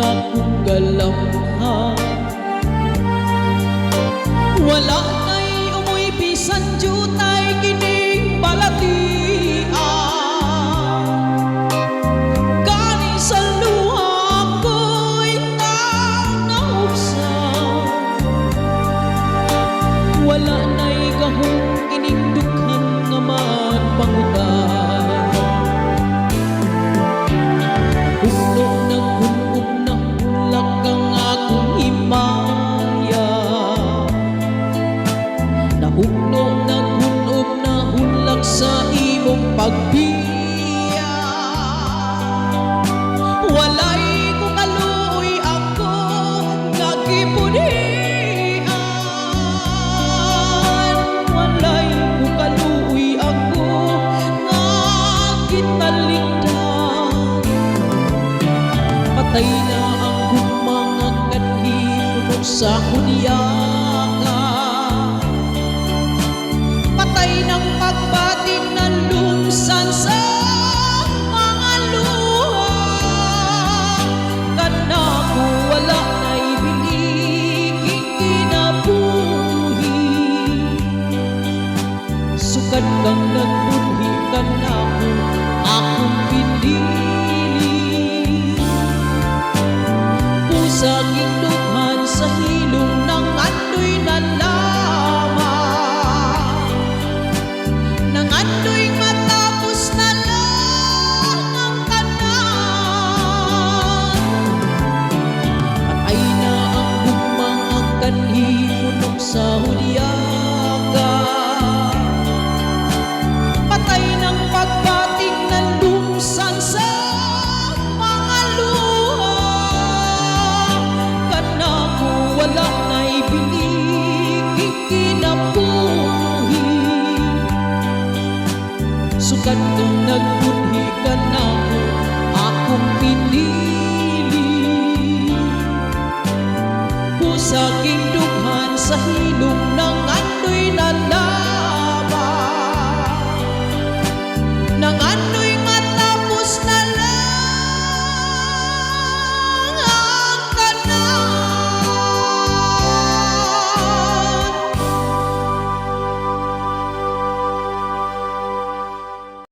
akong galamhan. Wala na'y umuy bisan jutay kining balatian. Kani sa luha ko'y tanaubsan. Wala na'y gahong kining dughan nga magpangutan. Puno ng hunub na hulak ang akong himaya. Napuno ng hunub na hulak sa imong pagbiya. Walay ko kaluoy ako nga gibudhian. Walay ko kaluoy ako nga gitalikdan. Patay na ang mga kanhi puno sa kunyaka. Patay ng pagbating na lumsan sa mga luha. Kanako wala na'y biliging kinabuhi. Sukad kang nagbunhi kanako akong pinili. Pusang indughan sa hilong ng andoy na lamang. Nang andoy matapos na lang ang tanan. Patay na ang mga kanhi puno sa hulyaka. Patay ng pagbating na lumsan sa mga luha. Kanako wala na'y biliging kinabuhi. Sukad kang nagbunhi kanako akong pinili. Pusang indughan sa hilong ng andoy na